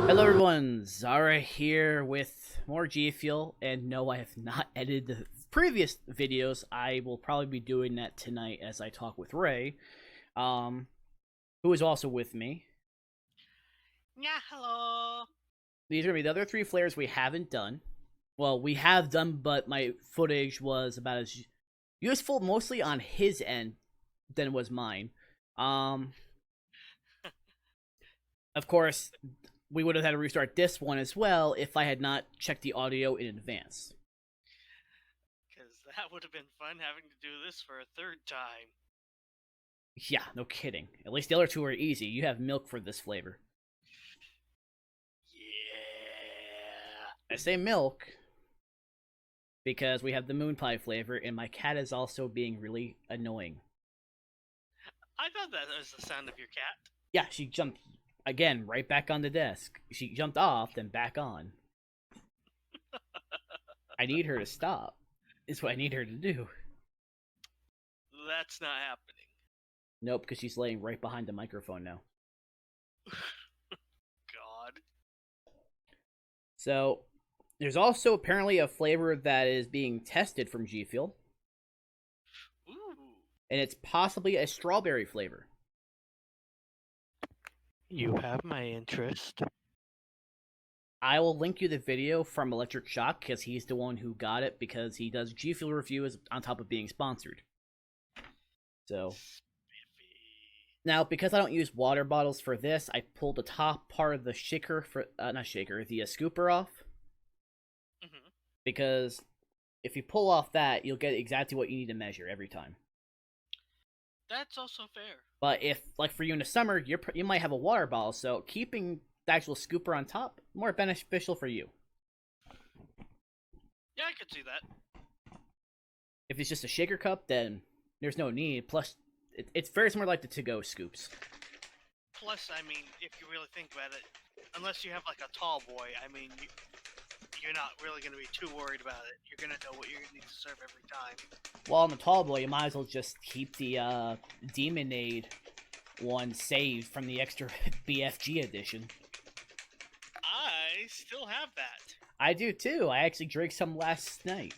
Hello everyone, Zara here with more GFUEL, and no, I have not edited the previous videos. I will probably be doing that tonight as I talk with Ray, um, who is also with me. Yeah, hello. These are going to be the other three flares we haven't done. Well, we have done, but my footage was about as useful mostly on his end than was mine. Um, of course, we would have had to restart this one as well if I had not checked the audio in advance. Because that would have been fun having to do this for a third time. Yeah, no kidding. At least the other two are easy. You have milk for this flavor. Yeah. I say milk because we have the Moonpie flavor, and my cat is also being really annoying. I thought that was the sound of your cat. Yeah, she jumped again right back on the desk. She jumped off, then back on. I need her to stop. Is what I need her to do. That's not happening. Nope, because she's laying right behind the microphone now. God. So, there's also apparently a flavor that is being tested from GFUEL, Ooh. and it's possibly a strawberry flavor. You have my interest. I will link you the video from Electric Shock because he's the one who got it because he does GFUEL reviews on top of being sponsored. So now, because I don't use water bottles for this, I pulled the top part of the shaker for not shaker, the scooper off. Mm-hmm. Because if you pull off that, you'll get exactly what you need to measure every time. That's also fair. But if, like for you in the summer, you might have a water bottle, so keeping the actual scooper on top more beneficial for you. Yeah, I could see that. If it's just a shaker cup, then there's no need. Plus, it's very similar like the to-go scoops. Plus, I mean, if you really think about it, unless you have like a tall boy, I mean, you're not really going to be too worried about it. You're going to know what you're going to need to serve every time. Well, on the tall boy, you might as well just keep the Demonade one saved from the extra BFG edition. I still have that. I do too. I actually drank some last night.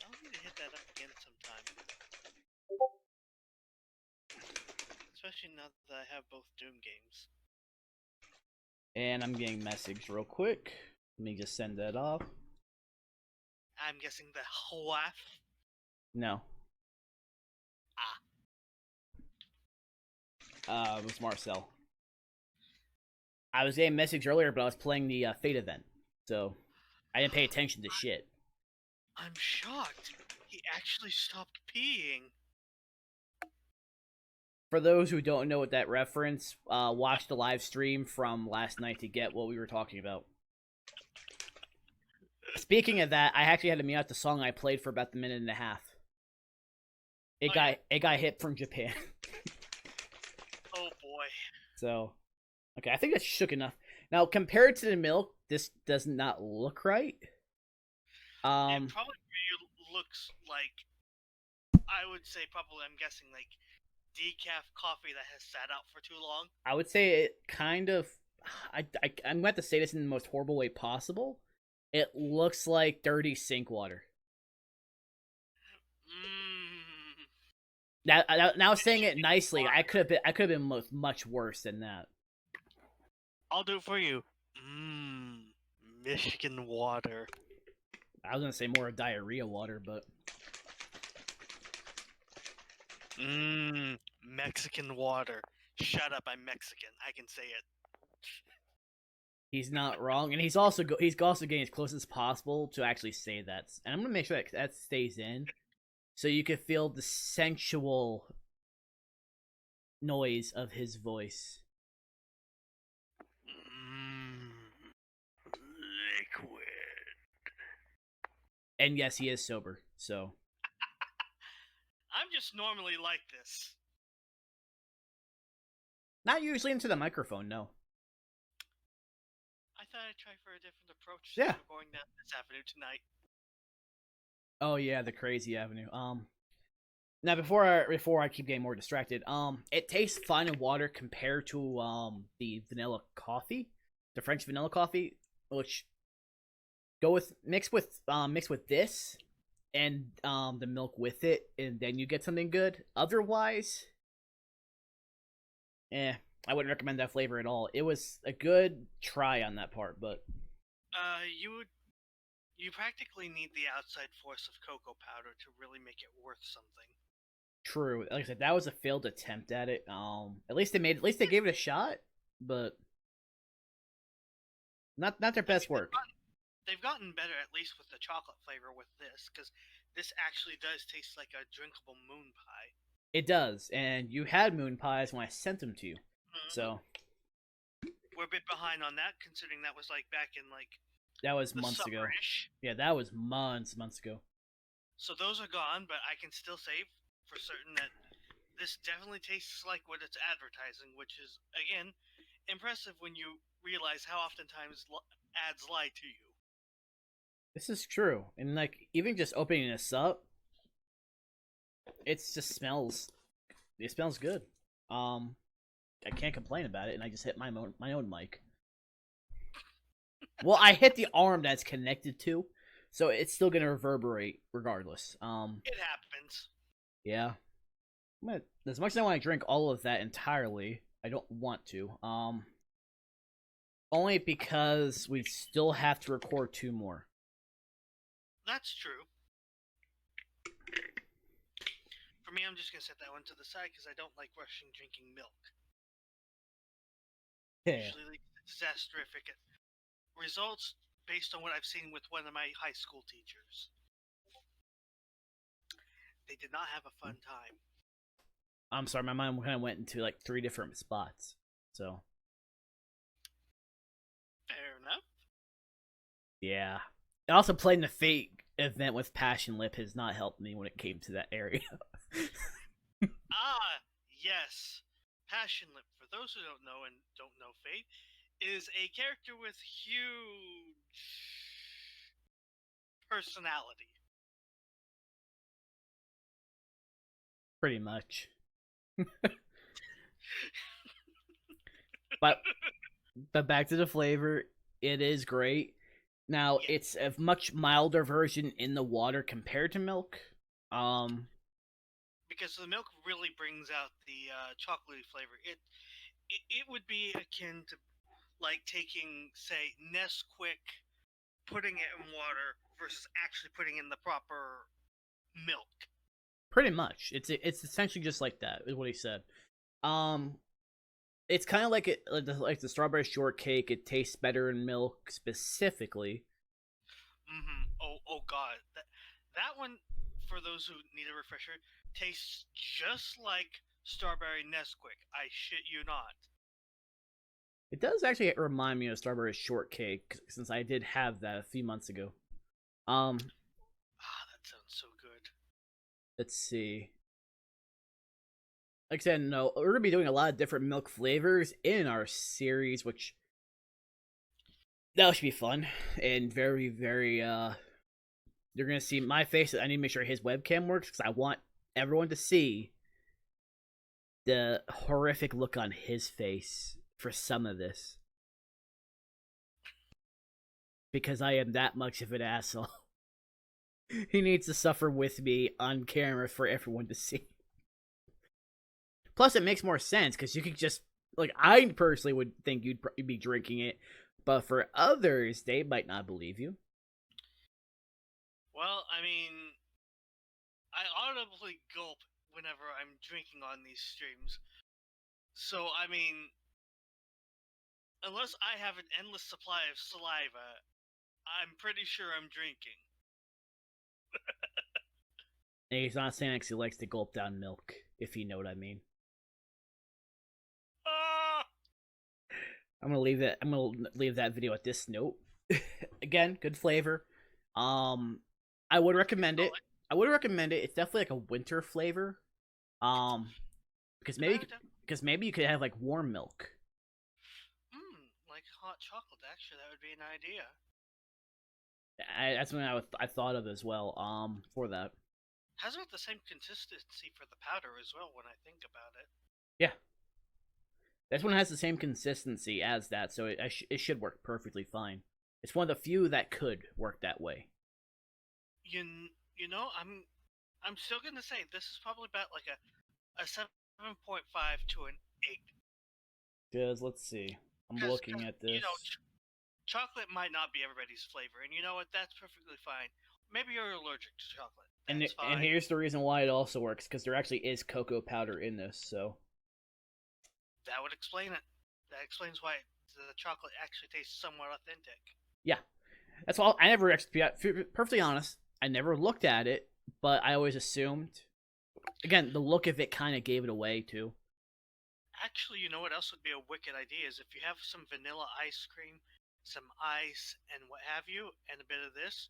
I'll need to hit that up again sometime. Especially now that I have both Doom games. And I'm getting message real quick. Let me just send that off. I'm guessing the half. No. It was Marcel. I was getting message earlier, but I was playing the Fate event, so I didn't pay attention to shit. I'm shocked. He actually stopped peeing. For those who don't know what that reference, watch the live stream from last night to get what we were talking about. Speaking of that, I actually had to mute out the song I played for about a minute and a half. It got hit from Japan. Oh boy. So, okay, I think that's shook enough. Now, compared to the milk, this does not look right. It probably looks like, I would say probably, I'm guessing, like decaf coffee that has sat out for too long. I would say it kind of. I'm going to have to say this in the most horrible way possible. It looks like dirty sink water. Now saying it nicely, I could have been much worse than that. I'll do it for you. Michigan water. I was gonna say more diarrhea water, but Mexican water. Shut up, I'm Mexican. I can say it. he's not wrong, and he's also getting as close as possible to actually say that. And I'm gonna make sure that stays in, so you can feel the sensual noise of his voice. Liquid. And yes, he is sober, so. I'm just normally like this. Not usually into the microphone, no. I thought I'd try for a different approach. Yeah. We're going down this avenue tonight. Oh yeah, the crazy avenue. Now before I keep getting more distracted, it tastes fine in water compared to the vanilla coffee. the French vanilla coffee, which go with mix with this and the milk with it, and then you get something good. Otherwise, I wouldn't recommend that flavor at all. It was a good try on that part, but you practically need the outside force of cocoa powder to really make it worth something. true. Like I said, that was a failed attempt at it. At least they gave it a shot, but not their best work. They've gotten better, at least with the chocolate flavor with this, because this actually does taste like a drinkable moon pie. It does, and you had moon pies when I sent them to you, so we're a bit behind on that, considering that was like back in like that was months ago. Yeah, that was months ago. So those are gone, but I can still say for certain that this definitely tastes like what it's advertising, which is again impressive when you realize how oftentimes ads lie to you. This is true, and like even just opening this up, it just smells. It smells good. I can't complain about it, and I just hit my own mic. Well, I hit the arm that's connected to, so it's still gonna reverberate regardless. It happens. Yeah. As much as I want to drink all of that entirely, I don't want to. Only because we still have to record 2 more. That's true. For me, I'm just gonna set that one to the side because I don't like rushing drinking milk. Yeah. Usually disastrific results based on what I've seen with one of my high school teachers. They did not have a fun time. I'm sorry, my mind kind of went into like 3 different spots. So. Fair enough. Yeah. And also playing the Fate event with Passion Lip has not helped me when it came to that area. Yes. Passion Lip, for those who don't know and don't know Fate, is a character with huge personality. Pretty much. but back to the flavor, it is great. Now it's a much milder version in the water compared to milk. Because the milk really brings out the chocolatey flavor. It would be akin to like taking, say, Nesquik, putting it in water versus actually putting in the proper milk. Pretty much, it's essentially just like that. Is what he said. It's kind of like like the strawberry shortcake. It tastes better in milk specifically. Oh god, that one, for those who need a refresher, tastes just like strawberry Nesquik. I shit you not. It does actually remind me of strawberry shortcake, since I did have that a few months ago. That sounds so good. Let's see. Like I said, no, we're gonna be doing a lot of different milk flavors in our series, which that should be fun and very, very. You're gonna see my face. I need to make sure his webcam works because I want everyone to see the horrific look on his face for some of this, because I am that much of an asshole. He needs to suffer with me on camera for everyone to see. Plus, it makes more sense because you could just, like, I personally would think you'd be drinking it, but for others, they might not believe you. Well, I mean, I audibly gulp whenever I'm drinking on these streams. So, I mean, unless I have an endless supply of saliva, I'm pretty sure I'm drinking. And he's not saying he likes to gulp down milk, if you know what I mean. I'm gonna leave that video at this note. Again, good flavor. I would recommend it. It's definitely like a winter flavor. Because maybe you could have like warm milk. Like hot chocolate. Actually, that would be an idea. That's what I thought of as well. For that. Has about the same consistency for the powder as well when I think about it. Yeah. This one has the same consistency as that, so it should work perfectly fine. It's one of the few that could work that way. You know, I'm still gonna say this is probably about like a 7.5 to an 8. Because let's see, I'm Because looking at you this. know, chocolate might not be everybody's flavor, and you know what? That's perfectly fine. Maybe you're allergic to chocolate. That's fine. And here's the reason why it also works, because there actually is cocoa powder in this, so That would explain it. That explains why the chocolate actually tastes somewhat authentic. yeah, that's all. I never actually, perfectly honest, I never looked at it, but I always assumed. Again, the look of it kind of gave it away too. Actually, you know what else would be a wicked idea is if you have some vanilla ice cream, some ice, and what have you, and a bit of this,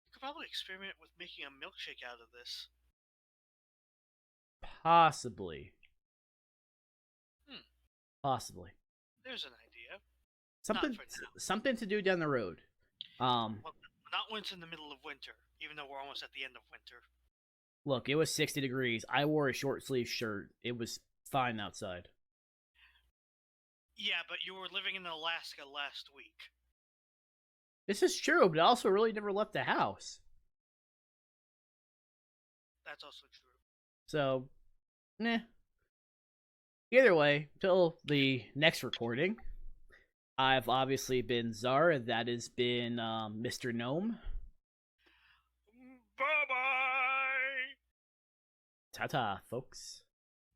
you could probably experiment with making a milkshake out of this. Possibly. Hmm. Possibly. There's an idea. Something to do down the road. Well, not when it's in the middle of winter, even though we're almost at the end of winter. Look, it was 60 degrees. I wore a short sleeve shirt. It was fine outside. Yeah, but you were living in Alaska last week. This is true, but I also really never left the house. That's also true. So, nah. Either way, till the next recording, I've obviously been Czar. That has been Mr. Gnome. Bye-bye! Ta-ta, folks.